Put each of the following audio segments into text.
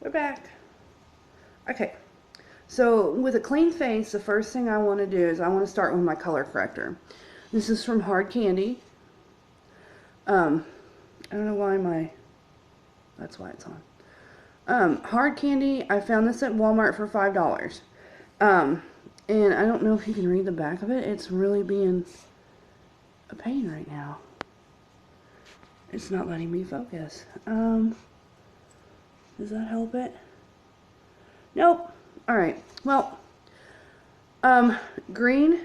We're back. Okay, so with a clean face, the first thing I want to do is I want to start with my color corrector. This is from Hard Candy. I don't know why that's why it's on. Hard Candy, I found this at Walmart for $5. And I don't know if you can read the back of it. It's really being a pain right now. It's not letting me focus. Does that help it? Nope. Alright, well, green,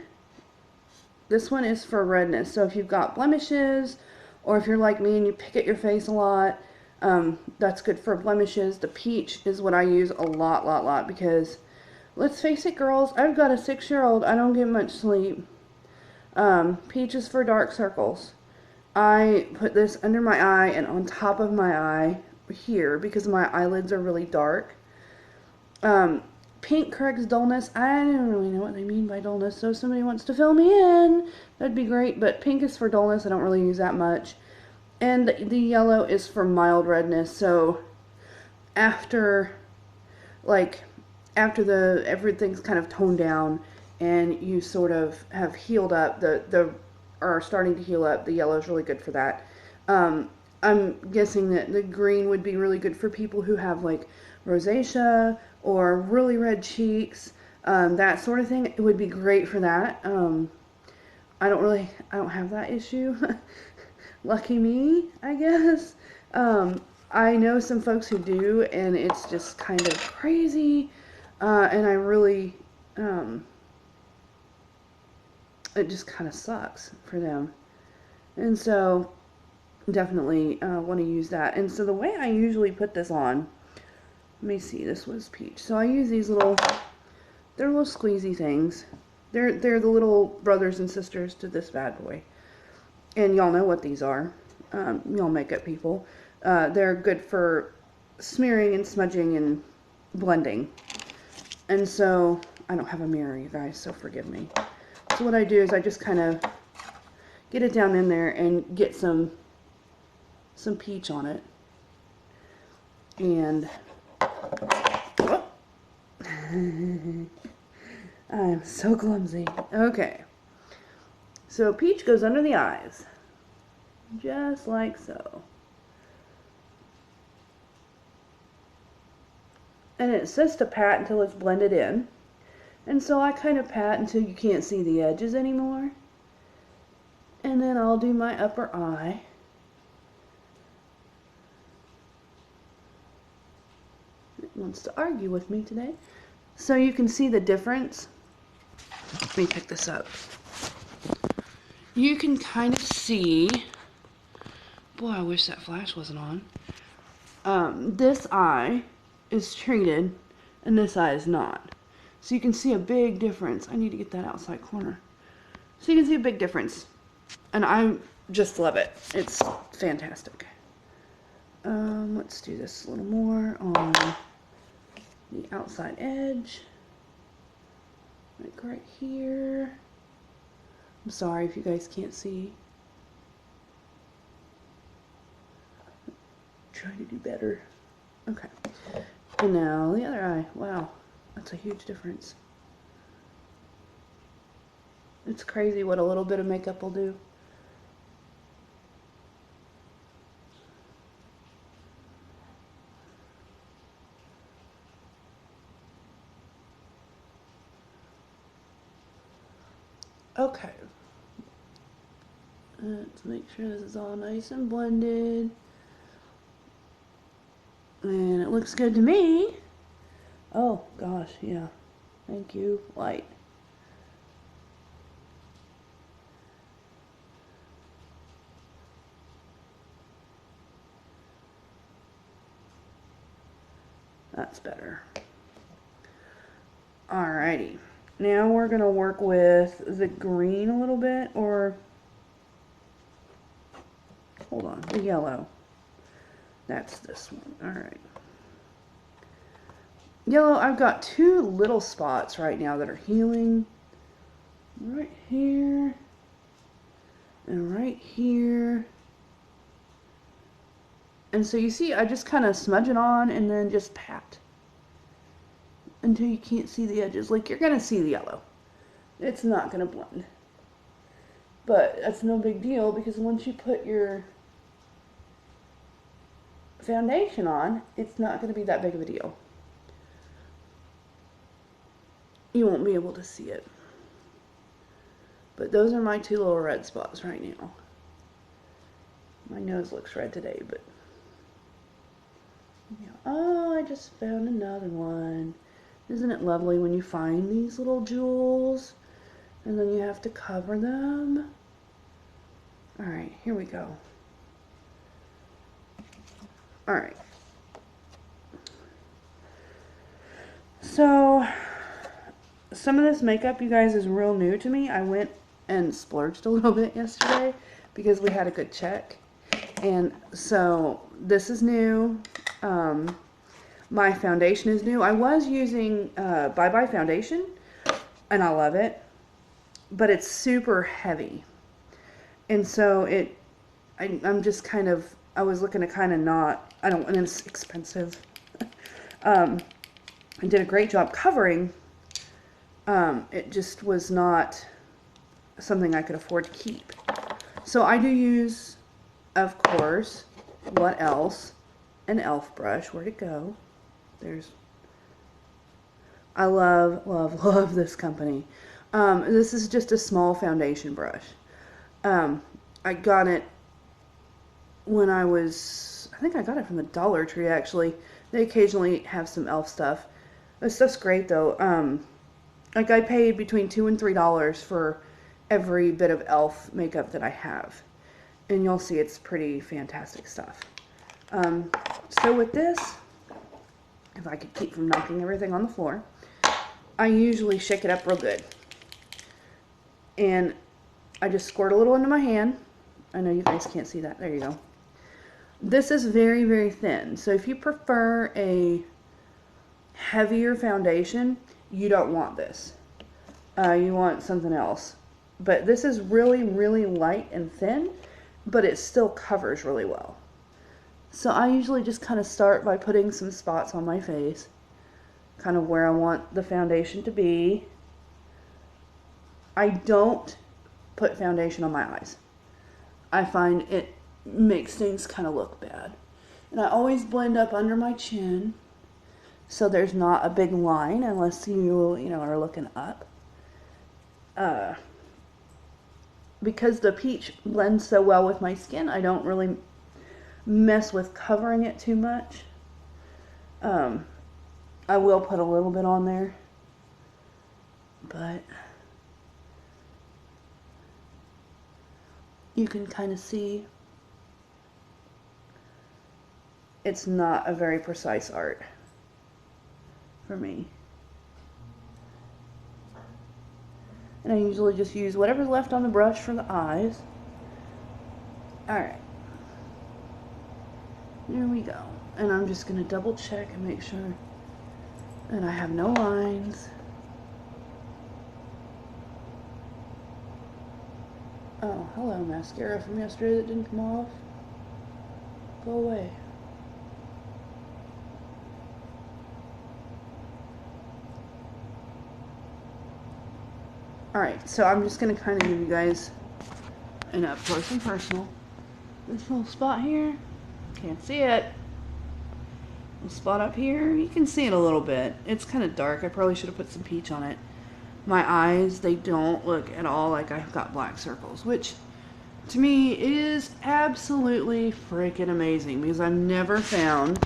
this one is for redness. So if you've got blemishes, or if you're like me and you pick at your face a lot, that's good for blemishes. The peach is what I use a lot, because, let's face it, girls, I've got a 6-year-old. I don't get much sleep. Peach is for dark circles. I put this under my eye and on top of my eye here because my eyelids are really dark. Pink corrects dullness. I don't really know what they mean by dullness, so if somebody wants to fill me in, that'd be great. But pink is for dullness. I don't really use that much. And the yellow is for mild redness. So after everything's kind of toned down and you sort of have healed up, are starting to heal up, the yellow is really good for that. I'm guessing that the green would be really good for people who have like rosacea or really red cheeks, that sort of thing. It would be great for that. I don't have that issue. Lucky me, I guess. I know some folks who do, and it's just kind of crazy, and I really, it just kind of sucks for them. And so, definitely want to use that. And so the way I usually put this on, let me see, this was peach. So I use these they're little squeezy things. They're the little brothers and sisters to this bad boy. And y'all know what these are. Y'all makeup people. They're good for smearing and smudging and blending. And so, I don't have a mirror, you guys, so forgive me. So what I do is I just kind of get it down in there and get some peach on it. And I'm so clumsy. Okay. So peach goes under the eyes. Just like so. And it says to pat until it's blended in. And so I kind of pat until you can't see the edges anymore. And then I'll do my upper eye. It wants to argue with me today. So you can see the difference. Let me pick this up. You can kind of see, boy, I wish that flash wasn't on. This eye is treated and this eye is not. So you can see a big difference. I need to get that outside corner. So you can see a big difference. And I just love it. It's fantastic. Let's do this a little more on the outside edge. Like right here. I'm sorry if you guys can't see. Trying to do better. Okay. And now the other eye. Wow. That's a huge difference. It's crazy what a little bit of makeup will do. Okay. Let's make sure this is all nice and blended. And it looks good to me. Oh, gosh, yeah. Thank you, light. That's better. Alrighty. Now we're going to work with the green a little bit, or, hold on, the yellow. That's this one. Alright. Yellow, I've got 2 little spots right now that are healing. Right here. And right here. And so you see, I just kind of smudge it on and then just pat until you can't see the edges. Like, you're going to see the yellow. It's not going to blend. But that's no big deal because once you put your foundation on, it's not going to be that big of a deal. You won't be able to see it. But those are my two little red spots right now. My nose looks red today, but yeah. Oh, I just found another one. Isn't it lovely when you find these little jewels and then you have to cover them? All right, here we go. All right. So some of this makeup, you guys, is real new to me. I went and splurged a little bit yesterday because we had a good check. And so this is new. My foundation is new. I was using Bye Bye foundation, and I love it, but it's super heavy. And so I'm just kind of, I was looking to kind of not, and it's expensive. I did a great job covering. It just was not something I could afford to keep. So I do use, of course, what else? An e.l.f. brush. Where'd it go? I love, love, love this company. This is just a small foundation brush. I got it when I think I got it from the Dollar Tree, actually. They occasionally have some e.l.f. stuff. This stuff's great, though. Like, I paid between $2 and $3 for every bit of e.l.f. makeup that I have. And you'll see it's pretty fantastic stuff. So with this, if I could keep from knocking everything on the floor, I usually shake it up real good. And I just squirt a little into my hand. I know you guys can't see that. There you go. This is very, very thin. So if you prefer a heavier foundation, you don't want this. You want something else. But this is really, really light and thin, but it still covers really well. So I usually just kind of start by putting some spots on my face, kind of where I want the foundation to be. I don't put foundation on my eyes. I find it makes things kind of look bad. And I always blend up under my chin so there's not a big line unless you are looking up. Because the peach blends so well with my skin, I don't really mess with covering it too much. I will put a little bit on there, but you can kind of see it's not a very precise art for me. And I usually just use whatever's left on the brush for the eyes. Alright. There we go. And I'm just going to double check and make sure that I have no lines. Oh, hello, mascara from yesterday that didn't come off. Go away. Alright, so I'm just going to kind of give you guys an up close and personal. This little spot here, can't see it. Little spot up here, you can see it a little bit. It's kind of dark. I probably should have put some peach on it. My eyes, they don't look at all like I've got black circles, which to me is absolutely freaking amazing because I've never found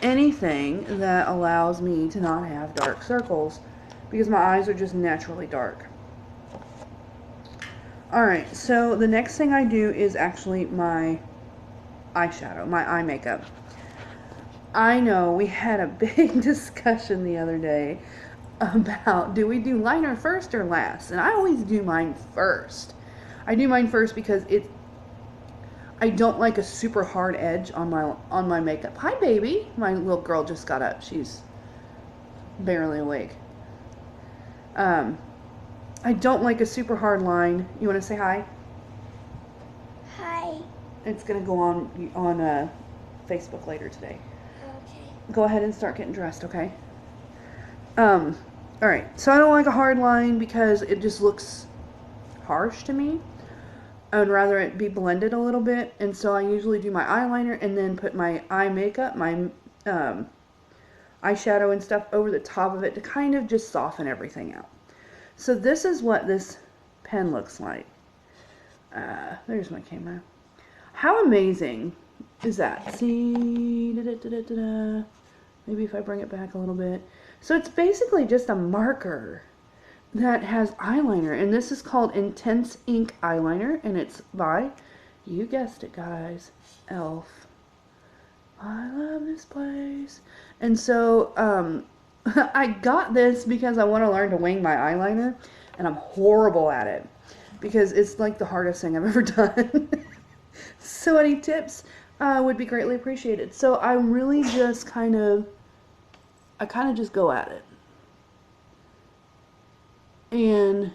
anything that allows me to not have dark circles because my eyes are just naturally dark. Alright, so the next thing I do is actually my eyeshadow, my eye makeup. I know we had a big discussion the other day about do we do liner first or last? And I always do mine first. I do mine first because I don't like a super hard edge on my makeup. Hi, baby. My little girl just got up. She's barely awake. I don't like a super hard line. You want to say hi? Hi. It's gonna go on Facebook later today. Okay. Go ahead and start getting dressed, okay? Alright, so I don't like a hard line because it just looks harsh to me. I would rather it be blended a little bit, and so I usually do my eyeliner and then put my eye makeup, my eyeshadow and stuff over the top of it to kind of just soften everything out. So this is what this pen looks like. There's my camera. How amazing is that? See, maybe if I bring it back a little bit. So it's basically just a marker that has eyeliner, and this is called Intense Ink Eyeliner, and it's by, you guessed it guys, e.l.f. I love this place. And so I got this because I want to learn to wing my eyeliner, and I'm horrible at it because it's like the hardest thing I've ever done. So any tips would be greatly appreciated. So I really just kind of just go at it. And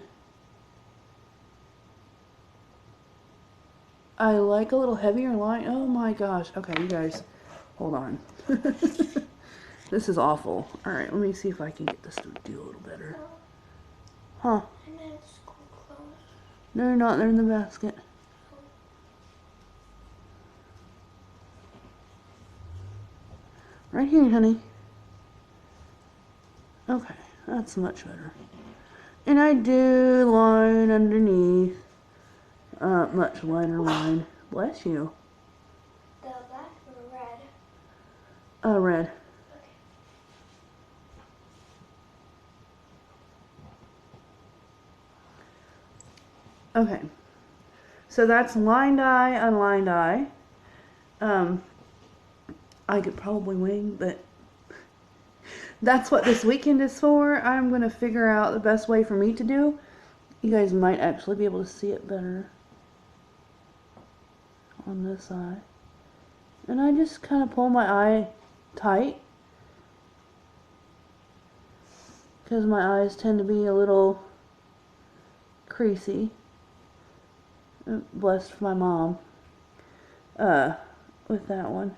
I like a little heavier line. Oh my gosh. Okay, you guys, hold on. This is awful. Alright, let me see if I can get this to do a little better. Huh. And then school clothes. No, they're not. They're in the basket. Right here, honey. Okay, that's much better. And I do line underneath. Much lighter line. Bless you. The black or red? Red. Okay. So that's lined eye, unlined eye. I could probably wing, but that's what this weekend is for. I'm going to figure out the best way for me to do. You guys might actually be able to see it better on this eye. And I just kind of pull my eye tight because my eyes tend to be a little creasy. Blessed my mom with that one.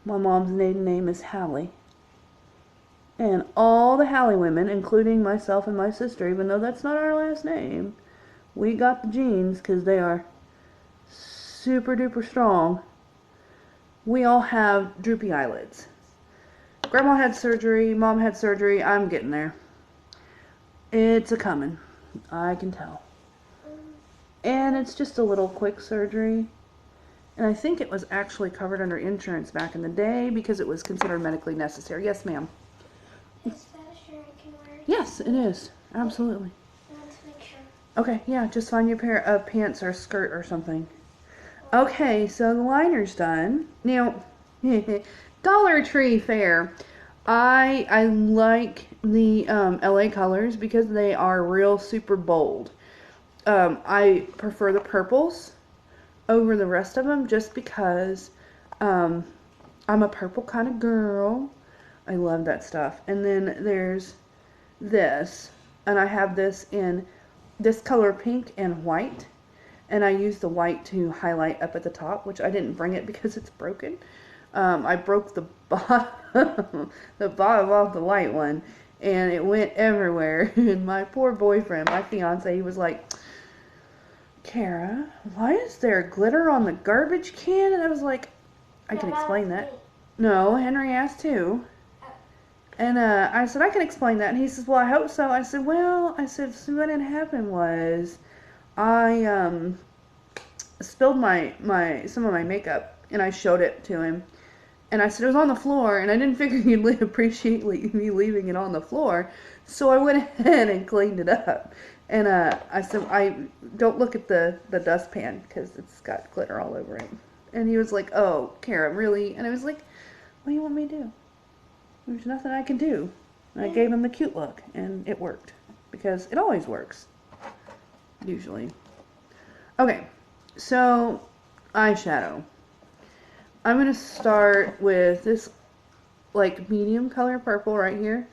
My mom's maiden name is Hallie. And all the Hallie women, including myself and my sister, even though that's not our last name, we got the genes because they are super duper strong. We all have droopy eyelids. Grandma had surgery, Mom had surgery, I'm getting there. It's a-coming, I can tell. And it's just a little quick surgery. And I think it was actually covered under insurance back in the day because it was considered medically necessary. Yes, ma'am. Is that a shirt I can wear? Yes, it is. Absolutely. I want to make sure. Okay, yeah, just find your pair of pants or a skirt or something. Okay, so the liner's done. Now, Dollar Tree fare. I like the LA colors because they are real super bold. I prefer the purples over the rest of them just because I'm a purple kind of girl. I love that stuff. And then there's this, and I have this in this color pink and white, and I use the white to highlight up at the top, which I didn't bring it because it's broken. I broke the bottom, the bottom off the white one, and it went everywhere. And my poor boyfriend, my fiance, he was like, Kara, why is there glitter on the garbage can? And I was like, I can explain that. No, Henry asked too. And I said, I can explain that. And he says, well, I hope so. I said, well, so what had happened was I spilled some of my makeup, and I showed it to him. And I said, it was on the floor, and I didn't figure he'd appreciate me leaving it on the floor. So I went ahead and cleaned it up. And I said, I don't look at the dustpan because it's got glitter all over it. And he was like, oh, Kara, really? And I was like, what do you want me to do? There's nothing I can do. And I gave him the cute look, and it worked. Because it always works. Usually. Okay, so eyeshadow. I'm going to start with this like medium color purple right here.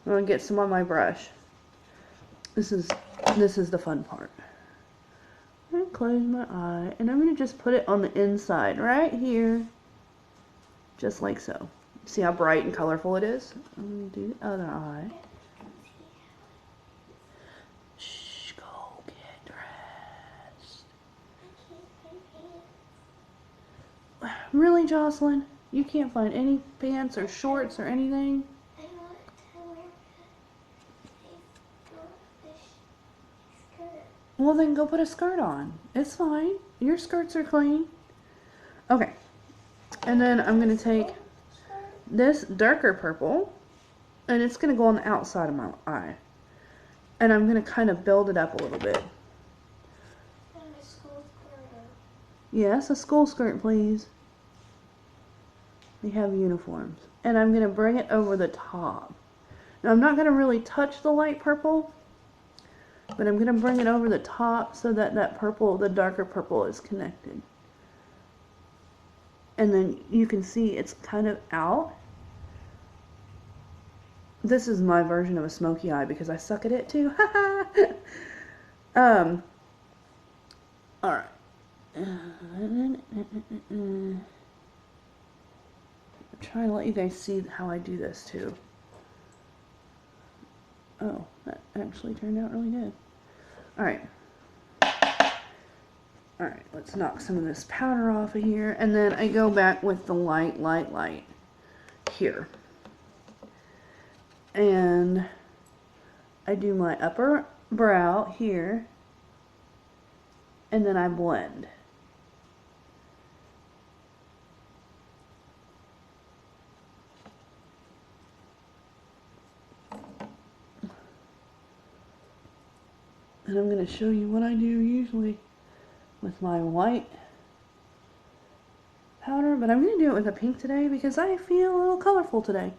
I'm going to get some on my brush. This is the fun part. I'm close my eye, and I'm going to just put it on the inside, right here, just like so. See how bright and colorful it is? I'm going to do the other eye. Shh, go get dressed. Really, Jocelyn? You can't find any pants or shorts or anything? I want to wear this skirt. Well, then go put a skirt on. It's fine. Your skirts are clean. Okay. And then I'm going to take this darker purple, and it's going to go on the outside of my eye. And I'm going to kind of build it up a little bit. And a school skirt. Yes, a school skirt, please. We have uniforms. And I'm going to bring it over the top. Now, I'm not going to really touch the light purple, but I'm going to bring it over the top so that that purple, the darker purple, is connected. And then you can see it's kind of out. This is my version of a smoky eye because I suck at it too. Alright. I'm trying to let you guys see how I do this too. Oh, that actually turned out really good. Alright. Alright, let's knock some of this powder off of here. And then I go back with the light here. And I do my upper brow here. And then I blend. And I'm going to show you what I do usually with my white powder, but I'm going to do it with a pink today because I feel a little colorful today.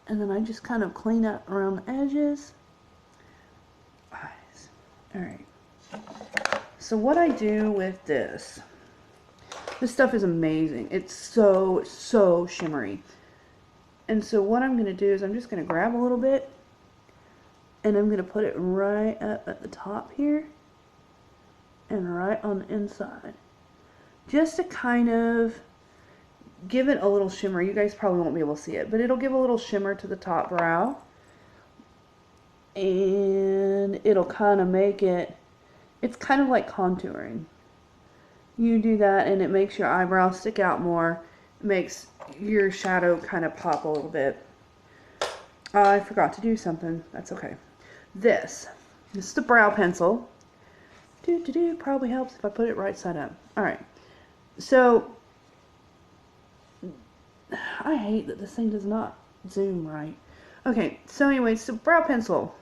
And then I just kind of clean up around the edges. Eyes. Alright. So what I do with this stuff is amazing. It's so shimmery. And so what I'm going to do is I'm just going to grab a little bit and I'm going to put it right up at the top here and right on the inside. Just to kind of give it a little shimmer. You guys probably won't be able to see it, but it'll give a little shimmer to the top brow. And it'll kind of make it, it's kind of like contouring. You do that and it makes your eyebrows stick out more. It makes your shadow kind of pop a little bit. I forgot to do something. That's okay. This is the brow pencil. Probably helps if I put it right side up. Alright. So, I hate that this thing does not zoom right. Okay, so anyways, so brow pencil.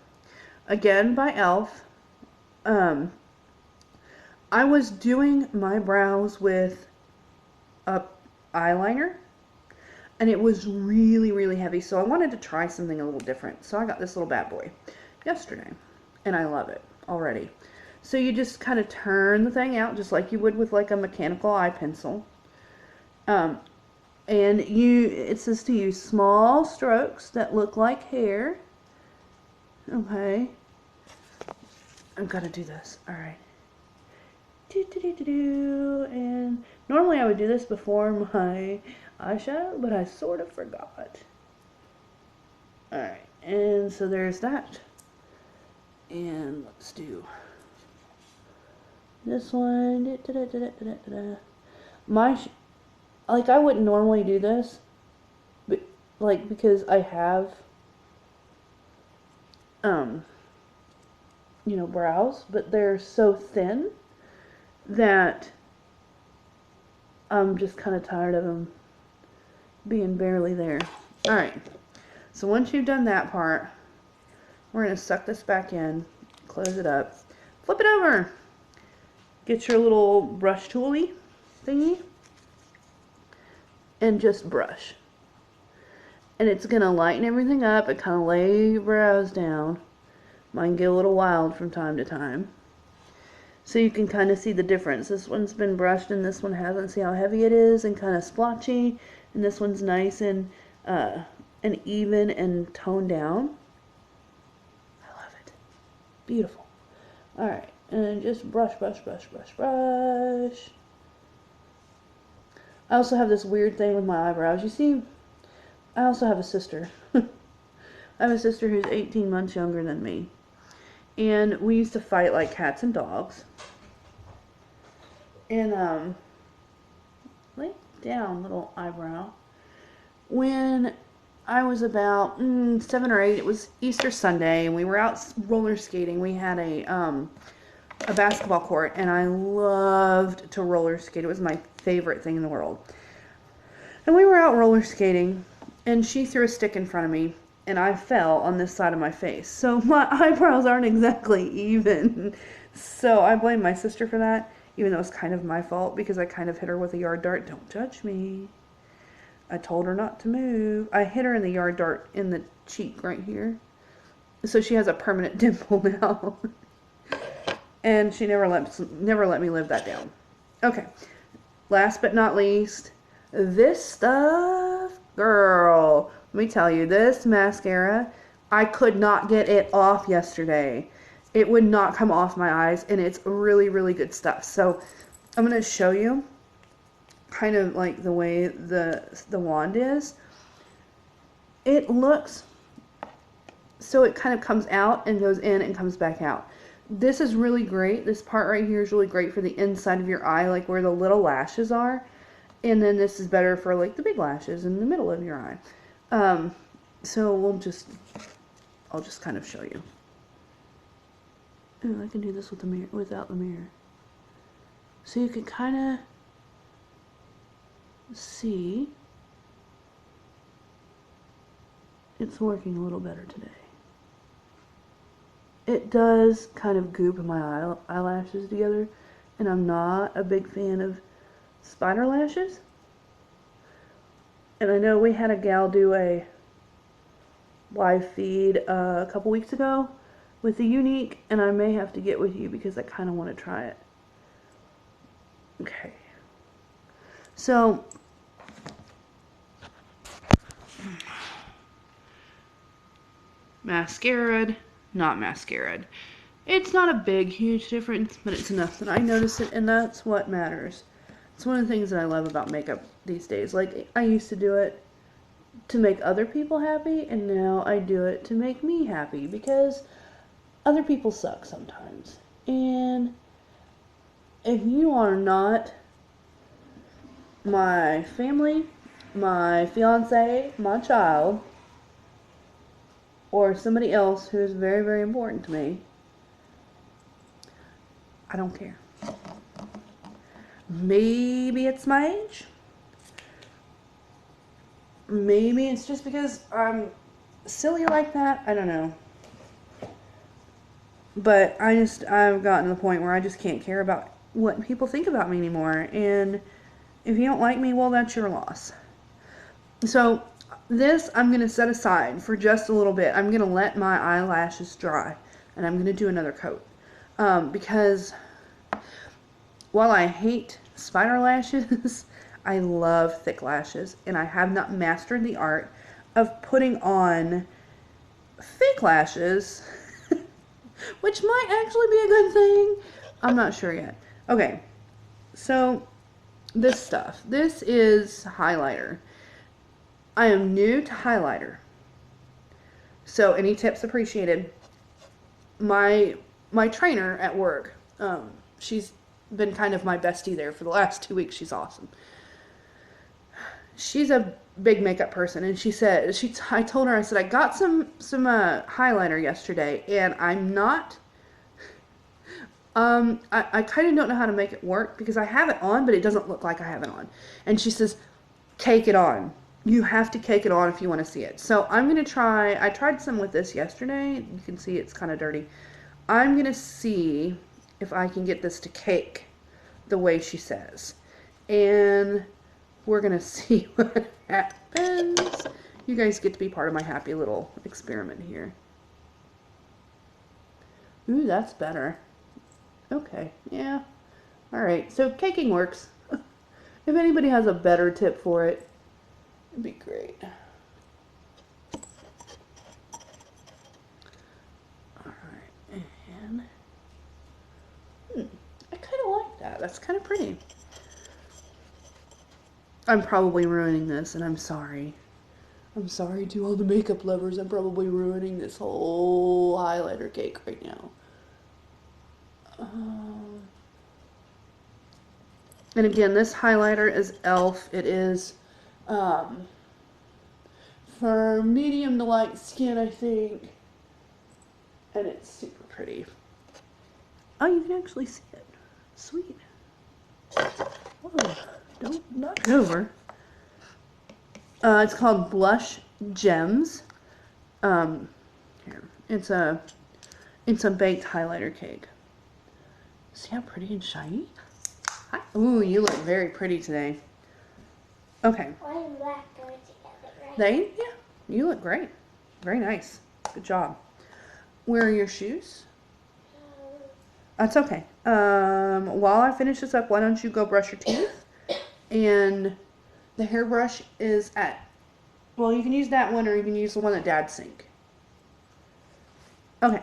Again, by e.l.f. I was doing my brows with a eyeliner, and it was really heavy, so I wanted to try something a little different. So I got this little bad boy yesterday, and I love it already. So you just kind of turn the thing out just like you would with like a mechanical eye pencil. And it says to use small strokes that look like hair. Okay. I'm gonna do this. Alright. And normally I would do this before my eyeshadow, but I sort of forgot. Alright. And so there's that. And let's do this one. Like, I wouldn't normally do this, but, like, because I have, you know, brows, but they're so thin that I'm just kind of tired of them being barely there. Alright, so once you've done that part, we're going to suck this back in, close it up, flip it over, get your little brush toolie thingy, and just brush. And it's going to lighten everything up and kind of lay your brows down. Mine get a little wild from time to time. So you can kind of see the difference. This one's been brushed and this one hasn't. See how heavy it is and kind of splotchy. And this one's nice and even and toned down. I love it. Beautiful. Alright. And then just brush, brush, brush, brush, brush. I also have this weird thing with my eyebrows. You see, I also have a sister. I have a sister who's 18 months younger than me. And we used to fight like cats and dogs. And, lay down, little eyebrow. When I was about 7 or 8, it was Easter Sunday, and we were out roller skating. We had a basketball court, and I loved to roller skate. It was my favorite thing in the world. And we were out roller skating, and she threw a stick in front of me, and I fell on this side of my face. So my eyebrows aren't exactly even. So I blame my sister for that, even though it's kind of my fault because I kind of hit her with a yard dart. Don't judge me. I told her not to move. I hit her in the yard dart in the cheek right here. So she has a permanent dimple now. And she never let me live that down. Okay. Last but not least, this stuff. Girl, let me tell you, this mascara, I could not get it off yesterday. It would not come off my eyes, and it's really, really good stuff. So I'm going to show you kind of like the way the wand is. It looks, so it kind of comes out and goes in and comes back out. This is really great. This part right here is really great for the inside of your eye, like where the little lashes are. And then this is better for like the big lashes in the middle of your eye. So I'll just kind of show you. Ooh, I can do this with the mirror, without the mirror. So you can kind of see it's working a little better today. It does kind of goop my eyelashes together, and I'm not a big fan of spider lashes. And I know we had a gal do a live feed a couple weeks ago with the Younique, and I may have to get with you because I kind of want to try it. Okay. So mascara, not mascara. It's not a big, huge difference, but it's enough that I notice it, and that's what matters. It's one of the things that I love about makeup these days. Like, I used to do it to make other people happy, and now I do it to make me happy, because other people suck sometimes. And if you are not my family, my fiance, my child, or somebody else who is very, very important to me, I don't care. Maybe it's my age. Maybe it's just because I'm silly like that. I don't know. But I've gotten to the point where I just can't care about what people think about me anymore. And if you don't like me, well, that's your loss. So this I'm going to set aside for just a little bit. I'm going to let my eyelashes dry, and I'm going to do another coat. Because while I hate spider lashes, I love thick lashes, and I have not mastered the art of putting on fake lashes, which might actually be a good thing. I'm not sure yet. Okay, so this stuff. This is highlighter. I am new to highlighter, so any tips appreciated. My trainer at work, she's been kind of my bestie there for the last 2 weeks. She's awesome. She's a big makeup person, and she said, I told her, I said, I got some highlighter yesterday, and I'm not, I kind of don't know how to make it work, because I have it on, but it doesn't look like I have it on. And she says, cake it on. You have to cake it on if you want to see it. So I'm going to try, I tried some with this yesterday. You can see it's kind of dirty. I'm going to see if I can get this to cake the way she says. And we're going to see what happens. You guys get to be part of my happy little experiment here. Ooh, that's better. Okay, yeah. Alright, so caking works. If anybody has a better tip for it, it'd be great. Alright, and that. That's kind of pretty. I'm probably ruining this, and I'm sorry. I'm sorry to all the makeup lovers. I'm probably ruining this whole highlighter cake right now. And again, this highlighter is e.l.f. It is for medium to light skin, I think. And it's super pretty. Oh, you can actually see it. Sweet. Whoa, don't knock it over. It's called Blush Gems. Here, it's a baked highlighter cake. See how pretty and shiny? Hi. Ooh, you look very pretty today. Okay. White and black go together, right? Yeah, you look great. Very nice. Good job. Where are your shoes? That's okay. While I finish this up, why don't you go brush your teeth? And the hairbrush is at, well, you can use that one or you can use the one at Dad's sink. Okay.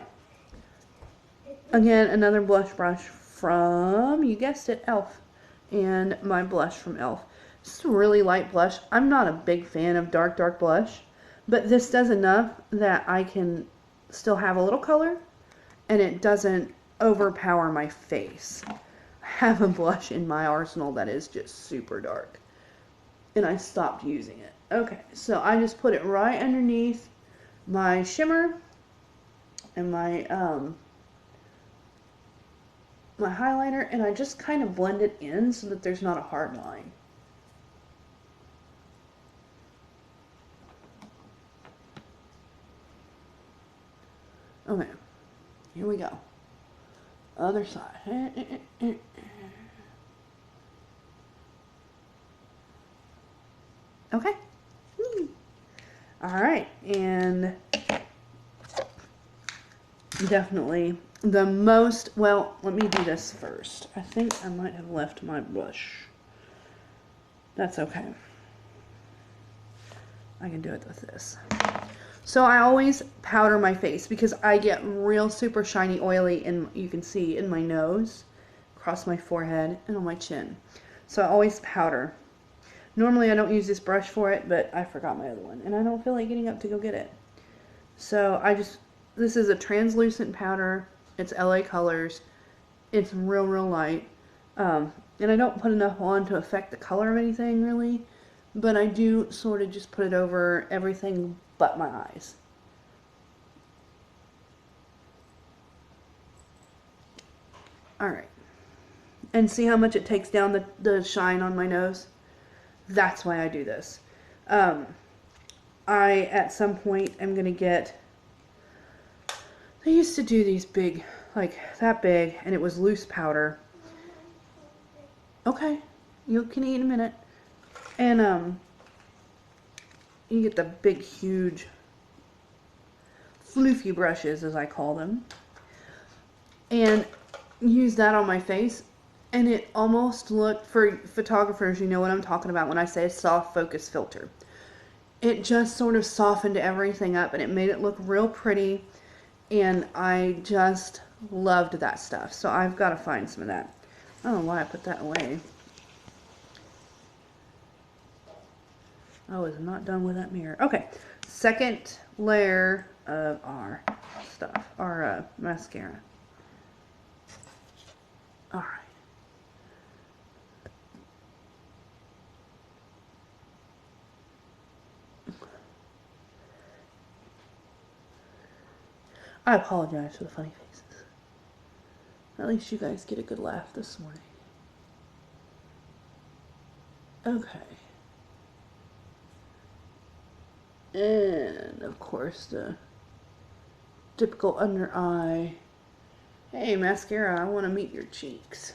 Again, another blush brush from, you guessed it, e.l.f. And my blush from e.l.f. This is a really light blush. I'm not a big fan of dark blush, but this does enough that I can still have a little color and it doesn't overpower my face. I have a blush in my arsenal that is just super dark, and I stopped using it. Okay, so I just put it right underneath my shimmer and my my highlighter, and I just kind of blend it in so that there's not a hard line. Okay, here we go. Other side. Okay. Alright, and definitely the most, well, let me do this first. I think I might have left my brush. That's okay. I can do it with this. So I always powder my face because I get real super shiny oily, and you can see in my nose, across my forehead, and on my chin. So I always powder. Normally I don't use this brush for it, but I forgot my other one, and I don't feel like getting up to go get it. So this is a translucent powder. It's LA Colors. It's real light. And I don't put enough on to affect the color of anything really, but I do sort of just put it over everything but my eyes. Alright. And see how much it takes down the shine on my nose? That's why I do this. I, at some point, am going to get, they used to do these big, like that big, and it was loose powder. Okay, you can eat in a minute. And, you get the big, huge, floofy brushes, as I call them, and use that on my face. And it almost looked, for photographers, you know what I'm talking about when I say a soft focus filter. It just sort of softened everything up and it made it look real pretty. And I just loved that stuff. So I've got to find some of that. I don't know why I put that away. I was not done with that mirror. Okay, second layer of our stuff, our mascara. All right. I apologize for the funny faces. At least you guys get a good laugh this morning. Okay. And, of course, the typical under eye. Hey, mascara, I want to meet your cheeks.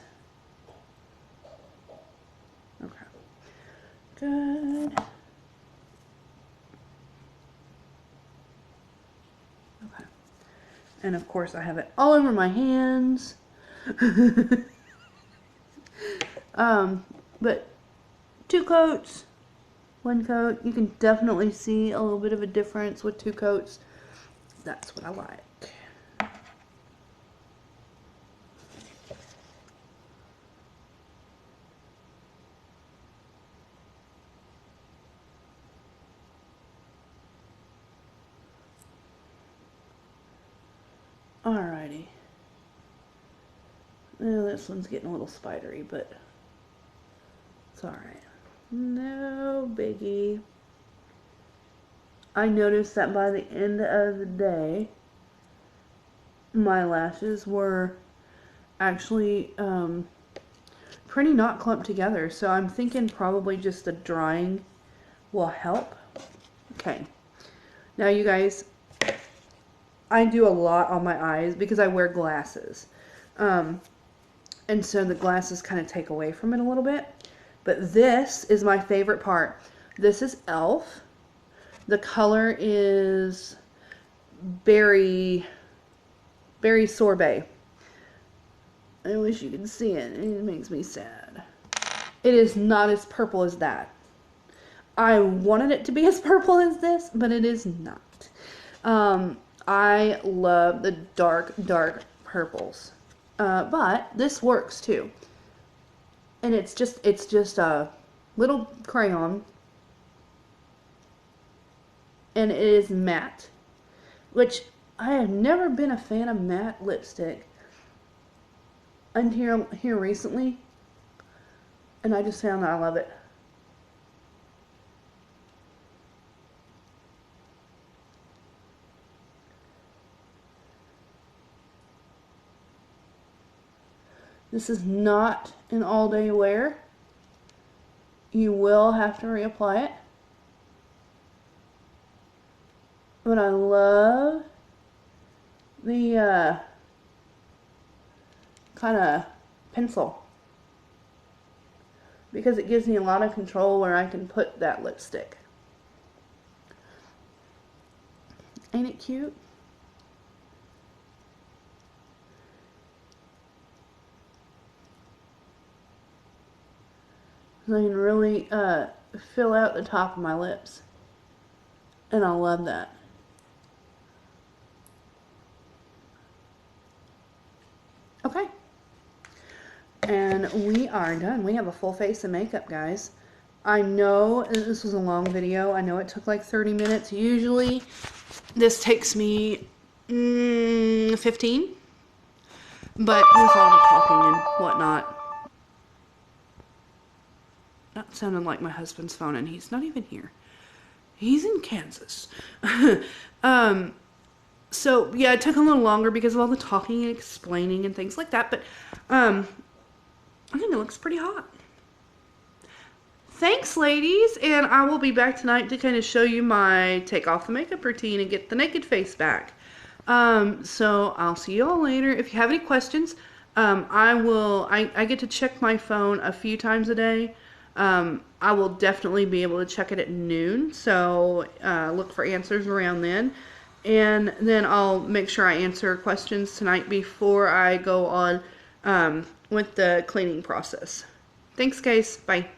Okay. Good. Okay. And, of course, I have it all over my hands. But 2 coats. 1 coat, you can definitely see a little bit of a difference with 2 coats. That's what I like. Alrighty. Well, this one's getting a little spidery, but it's alright. No biggie. I noticed that by the end of the day, my lashes were actually pretty not clumped together. So I'm thinking probably just the drying will help. Okay. Now you guys, I do a lot on my eyes because I wear glasses. And so the glasses kind of take away from it a little bit. But this is my favorite part. This is e.l.f. The color is berry sorbet. I wish you could see it. It makes me sad. It is not as purple as that. I wanted it to be as purple as this, but it is not. I love the dark purples. But this works too. And it's just a little crayon. And it is matte. Which I have never been a fan of matte lipstick until here recently. And I just found that I love it. This is not an all-day wear. You will have to reapply it. But I love the kind of pencil, because it gives me a lot of control where I can put that lipstick. Ain't it cute? I can really fill out the top of my lips, and I love that. Okay, and we are done. We have a full face of makeup, guys. I know this was a long video. I know it took like 30 minutes. Usually this takes me 15, but with all the talking and whatnot. That sounded like my husband's phone, and he's not even here. He's in Kansas. So yeah, it took a little longer because of all the talking and explaining and things like that, but I think it looks pretty hot. Thanks, ladies, and I will be back tonight to kind of show you my take off the makeup routine and get the naked face back. So I'll see you all later. If you have any questions, I get to check my phone a few times a day. I will definitely be able to check it at noon, so look for answers around then. And then I'll make sure I answer questions tonight before I go on with the cleaning process. Thanks, guys. Bye.